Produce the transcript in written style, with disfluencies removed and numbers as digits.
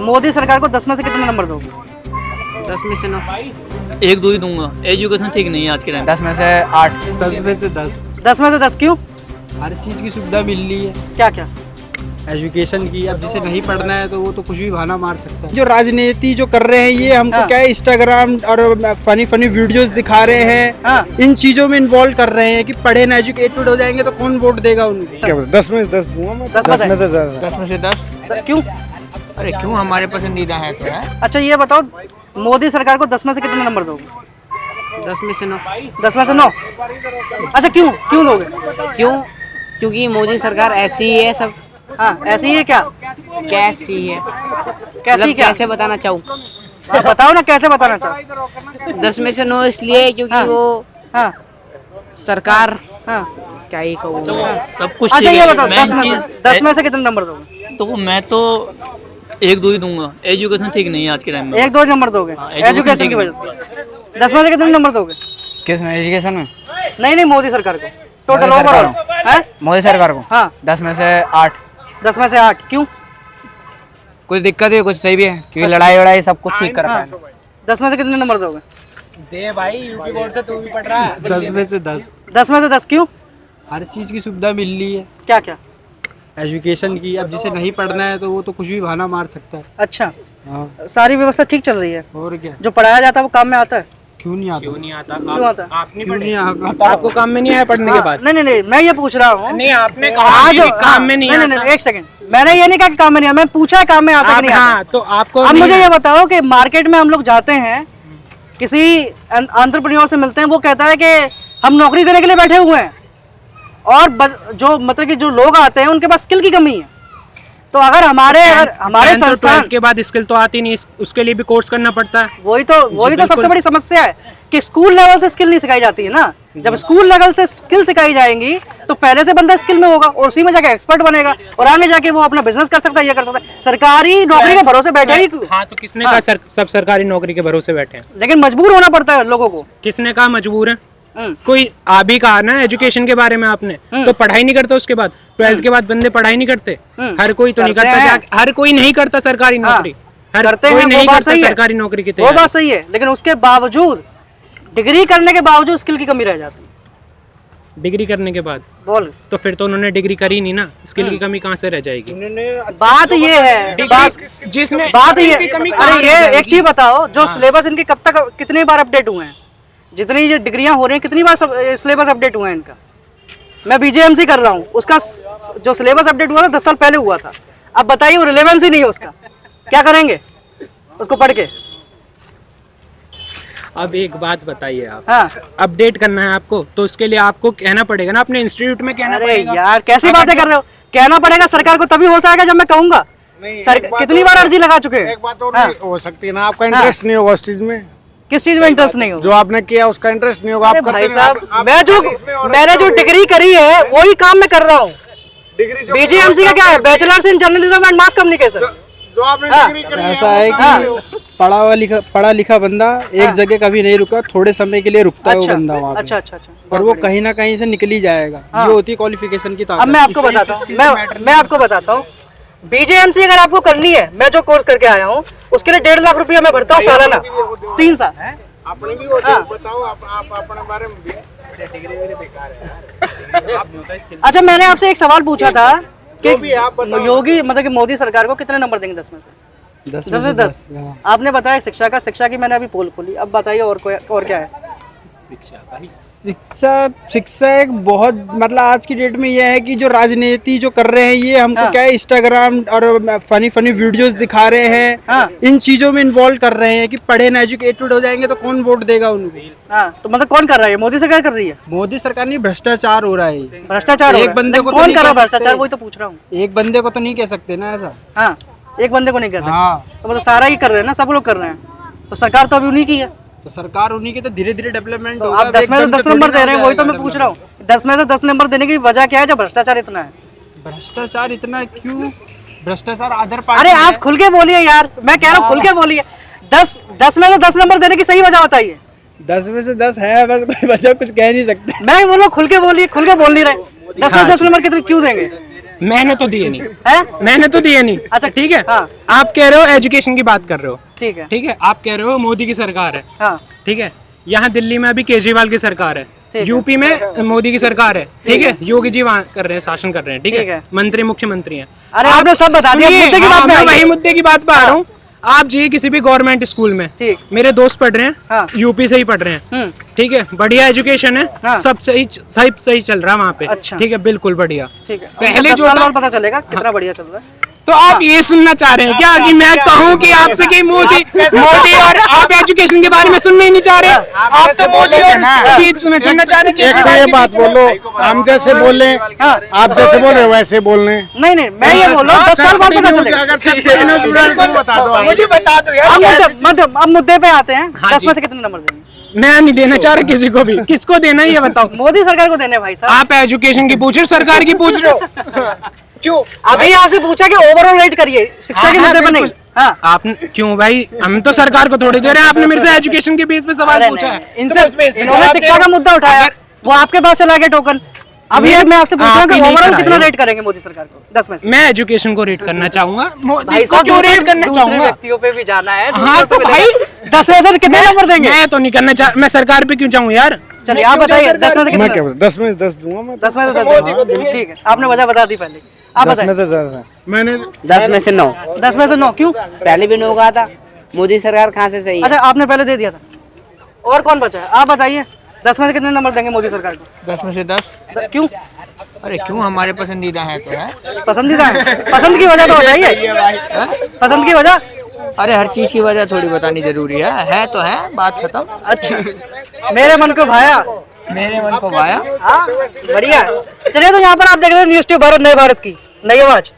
मोदी सरकार को 10 में से कितने नंबर दोगे? 10 में से 9। 1-2 ही दूंगा। एजुकेशन ठीक नहीं है आज के टाइम। 10 में से 8। 10 में से 10। 10 में से 10 क्यों? हर चीज़ की सुविधा मिल रही है, क्या क्या? एजुकेशन की। अब जिसे नहीं पढ़ना है तो वो तो कुछ भी बहाना मार सकता है। जो राजनीति जो कर रहे हैं ये हमको क्या है, इंस्टाग्राम और फनी फनी वीडियोस दिखा रहे हैं, इन चीजों में इन्वॉल्व कर रहे हैं कि पढ़े ना एजुकेटेड हो जाएंगे तो कौन वोट देगा उनको। क्या 10 में से 10 दूंगा मैं। 10 में से 10 में से 10। क्यों? अरे क्यों, हमारे पसंदीदा है तो है। अच्छा ये बताओ, मोदी सरकार को 10 में से कितने नंबर दोगे? 10 में से 9। 10 में से 9। अच्छा क्यों दोगे? क्यों? क्योंकि मोदी सरकार ऐसी ही है सब। हाँ ऐसी ही है क्या? कैसी है? कैसी मतलब क्या? कैसे बताना चाहूँ? हाँ, बताओ ना कैसे बताना चाहो। 10 में से 9 इसलिए क्योंकि वो हाँ सरकार, हाँ। क्या ही कहूँ। सब कुछ अच्छा ठीक ये है। बताओ, मेन चीज 10 में से कितने नंबर दोगे? तो मैं तो 1-2 ही दूंगा। एजुकेशन ठीक नहीं है आज के टाइम में। 1-2 नंबर दोगे एजुकेशन की वजह से। 10 में से कितने नंबर दोगे? किस में, एजुकेशन में? नहीं मोदी सरकार को टोटल मोदी सरकार ओवरऑल है। मोदी सरकार को हाँ 10 में से 8। 10 में से 8 क्यों? कुछ दिक्कत है, कुछ सही भी है, क्योंकि लड़ाई वड़ाई सब कुछ ठीक कर पाए। 10 में से कितने नंबर दोगे? दे भाई, यूपी बोर्ड से तू भी पढ़ रहा है। 10 में से 10। 10 में से 10 क्यों? हर चीज़ की सुविधा मिल रही है, क्या क्या? एजुकेशन की। अब जिसे नहीं पढ़ना है तो वो तो कुछ भी बहाना मार सकता है। अच्छा हाँ, सारी व्यवस्था ठीक चल रही है। और क्या, जो पढ़ाया जाता है वो काम में आता है? क्यों नहीं आता? क्यों आता है? क्यों नहीं आता? आपको काम में नहीं आया पढ़ने के बाद? नहीं मैं ये पूछ रहा हूँ। नहीं, आपने कहा आज कि काम में नहीं नहीं एक सेकंड, मैंने ये नहीं कहा कि काम में नहीं आता, मैं पूछा है काम में आता है कि नहीं आता। हाँ, तो आपको अब मुझे ये बताओ कि मार्केट में हम लोग जाते हैं, किसी एंटरप्रेन्योर से मिलते हैं, वो कहता है कि हम नौकरी देने के लिए बैठे हुए हैं, और जो मतलब कि जो लोग आते हैं उनके पास स्किल की कमी है। तो अगर हमारे संस्थान के बाद स्किल तो आती नहीं, उसके लिए भी कोर्स करना पड़ता है। वही तो सबसे बड़ी समस्या है कि स्कूल लेवल से स्किल नहीं सिखाई जाती है ना। जब स्कूल लेवल से स्किल सिखाई जाएंगी तो पहले से बंदा स्किल में होगा और उसी में जाके एक्सपर्ट बनेगा और आगे जाके वो अपना बिजनेस कर सकता है, ये कर सकता है। सरकारी नौकरी के भरोसे बैठे ही क्यों? हाँ, तो किसने कहा सब सरकारी नौकरी के भरोसे बैठे हैं? लेकिन मजबूर होना पड़ता है लोगों को। किसने कहा मजबूर है? कोई आ भी कहा ना एजुकेशन के बारे में आपने, तो पढ़ाई नहीं करता उसके बाद, 12th के बाद बंदे पढ़ाई नहीं करते। हर कोई तो नहीं करता, हर कोई नहीं करता सरकारी नौकरी, हर कोई नहीं करता सरकारी नौकरी की तैयारी। वो बात सही है, लेकिन उसके बावजूद डिग्री करने के बावजूद स्किल की कमी रह जाती है। डिग्री करने के बाद बोल, तो फिर तो उन्होंने डिग्री करी नहीं ना, स्किल की कमी कहाँ से रह जाएगी? बात ये है, बात ये, अरे ये एक चीज बताओ, जो सिलेबस इनके कब तक कितनी बार अपडेट हुए हैं? जितनी ये डिग्रियां हो रही हैं कितनी बार सिलेबस अपडेट हुआ है इनका? मैं बीजेएमसी कर रहा हूँ, उसका जो सिलेबस अपडेट हुआ था 10 साल पहले हुआ था। अब बताइए, वो रिलेवेंस ही नहीं है उसका, क्या करेंगे उसको पढ़ के? अब एक बात बताइए आप, हाँ अपडेट करना है आपको तो उसके लिए आपको कहना पड़ेगा ना, अपने इंस्टीट्यूट में कहना पड़ेगा। यार कैसी बातें कर रहे हो? कहना पड़ेगा सरकार को तभी हो सकेगा जब मैं कहूंगा। कितनी बार अर्जी लगा चुके हैं। एक बात और हो सकती है ना, आपका इंटरेस्ट नहीं होगा उस चीज में। किस चीज में इंटरेस्ट नहीं हो? जो आपने किया उसका इंटरेस्ट नहीं होगा। आप भाई साहब, मैंने जो डिग्री करी है वही काम मैं कर रहा हूँ। बीजेएमसी का क्या है? Bachelors in journalism and mass communication. जो आपने डिग्री करी है, ऐसा है कि पढ़ा लिखा बंदा एक जगह कभी नहीं रुका, थोड़े समय के लिए रुकता है वो बंदा वहाँ पे। अच्छा और वो कहीं ना कहीं से निकल ही जाएगा। ये होती है क्वालिफिकेशन की ताकत। अब मैं आपको बताता हूँ, मैं आपको बताता हूँ, बीजेएमसी अगर आपको करनी है, मैं जो कोर्स करके आया हूँ उसके लिए 1.5 लाख रुपया मैं भरता हूँ सालाना, 3 साल। अपने भी बताओ, आप अपने बारे में भी। अच्छा मैंने आपसे एक सवाल पूछा था कि योगी मतलब कि मोदी सरकार को कितने नंबर देंगे 10 में से? 10 में से 10। आपने बताया शिक्षा की मैंने अभी पोल खोली, अब बताइए और क्या है? शिक्षा एक बहुत मतलब आज की डेट में यह है कि जो राजनीति जो कर रहे हैं ये हमको क्या है, इंस्टाग्राम और फनी फनी वीडियोस दिखा रहे हैं, इन चीजों में इन्वॉल्व कर रहे हैं कि पढ़े ना एजुकेटेड हो जाएंगे तो कौन वोट देगा उनको। तो मतलब कौन कर रहा है? मोदी सरकार कर रही है। मोदी सरकार नहीं, भ्रष्टाचार हो रहा है। भ्रष्टाचार एक बंदे को कौन कर रहा है भ्रष्टाचार? वही तो पूछ रहा हूँ। एक बंदे को तो नहीं कह सकते ना ऐसा। हाँ, एक बंदे को नहीं कह सकते। तो मतलब सारा ही कर रहे हैं ना, सब लोग कर रहे हैं, तो सरकार तो अभी उन्हीं की है। तो सरकार उन्हीं की तो धीरे धीरे डेवलपमेंट होगा। आप 10 में से 10 नंबर दे रहे हैं, वही तो मैं पूछ रहा हूँ। 10 में से 10 नंबर देने की वजह क्या है जब भ्रष्टाचार इतना है? भ्रष्टाचार इतना क्यों? भ्रष्टाचार अदर पार्टी। अरे आप खुल के बोलिए यार, मैं कह रहा हूँ खुल के बोलिए। 10 में से 10 नंबर देने की सही वजह बताइए। 10 में से 10 है, बस कोई वजह कुछ कह नहीं सकते। मैं बोलो खुल के बोलिए, खुल के बोल नहीं रहे। 10 में 10 नंबर कितने क्यों देंगे? मैंने तो दिए नहीं है? मैंने तो दिए नहीं। अच्छा, ठीक है। हाँ। आप कह रहे हो एजुकेशन की बात कर रहे हो, ठीक है। ठीक है। आप कह रहे हो मोदी की सरकार है, हाँ, ठीक है। यहाँ दिल्ली में अभी केजरीवाल की सरकार है, ठीक है। यूपी में मोदी की सरकार है, ठीक है। योगी जी वहाँ कर रहे हैं, शासन कर रहे हैं, ठीक ठीक है। है। मंत्री मुख्यमंत्री हैं। अरे आपने सब बता दिया, सुनिए, मुद्दे की बात हाँ, में मैं आइए। वही मुद्दे की बात पर आ रहा हूँ। आप जी किसी भी गवर्नमेंट स्कूल में, ठीक। मेरे दोस्त पढ़ रहे हाँ। हैं, यूपी से ही पढ़ रहे हैं, ठीक है। बढ़िया एजुकेशन है, हाँ। सब सही चल रहा है वहाँ पे, अच्छा। ठीक है, बिल्कुल बढ़िया। ठीक है। पहले 10 जो साल था- बाद पता चलेगा कितना बढ़िया चल रहा है। तो आप ये सुनना चाह रहे हैं क्या कि मैं कहूँ कि आपसे कि मोदी और आप एजुकेशन के बारे में सुनना ही नहीं चाह रहे? आप तो मोदी और स्पीच में सुनना चाह रहे हैं एक तो ये बात बोलो, हम जैसे बोल रहे आप जैसे बोल रहे हो वैसे बोल रहे नहीं नहीं, मैं ये बोल रहा हूँ 10 साल बाद पता चलेगा। अगर छटपटी न्यूज़ उड़ा रहे तो बता दो। मुझे बता दो यार। अब मुद्दे पे आते हैं। हाँ 10 जी। में से कितने नंबर देंगे? मैं नहीं देना चाह रहा किसी को भी। किसको देना है ये बताओ। मोदी सरकार को देने भाई साहब। आप एजुकेशन की पूछ रहे हो, सरकार की पूछ रहे हो? क्यों? अभी आपसे पूछा कि ओवरऑल रेट करिए शिक्षा के हाँ, मुद्दे पे नहीं। बिल्कुल। हाँ, आपने क्यों भाई, हम तो सरकार को थोड़ी दे रहे हैं। आपने मेरे से एजुकेशन के बेस पे सवाल अरे पूछा नहीं, है, इनसे तो उस बेस पे इन्होंने जवाब शिक्षा दे का रहे हो। मुद्दा उठाया, अगर- वो आपके पास चला गया टोकन। अभी मैं आपसे पूछ रहा हूँ कि आप ही नहीं ओवरऑल कराए कितना हो। रेट करेंगे मोदी सरकार को 10 में से? मैं एजुकेशन को रेट करना चाहूंगा। मोदी भाई को साहब क्यों दूसरे- रेट करना दूसरे चाहूंगा? व्यक्तियों पे भी जाना है। हाँ तो भाई 10 में से कितने नंबर देंगे? मैं तो नहीं करना चाह, मैं सरकार पे क्यों चाहूँ यार? चलिए आप बताइए 10 में से मैं कितने? क्या 10 में 10 दूंगा मैं। 10 में से 10 ठीक है, आपने वजह बता दी पहले। आप 10 में बताइए। से 10 मैंने 10 में से 9। 10 में से 9 क्यों? पहले भी 9 कहा था। मोदी सरकार कहाँ से सही है? अच्छा, आपने पहले दे दिया था। और कौन बचा है? आप बताइए 10 में से कितने नंबर देंगे मोदी सरकार को? 10 में से 10। क्यों? अरे क्यों, हमारे पसंदीदा है तो है। पसंदीदा है? पसंद की वजह तो बताइए। पसंद की वजह? अरे हर चीज की वजह थोड़ी बतानी जरूरी है तो है, बात खत्म। अच्छा, मेरे मन को भाया। मेरे मन को भाया। हाँ, बढ़िया। चलिए, तो यहाँ पर आप देख रहे हैं न्यूज़ ट्यूब भारत, नए भारत की नई आवाज।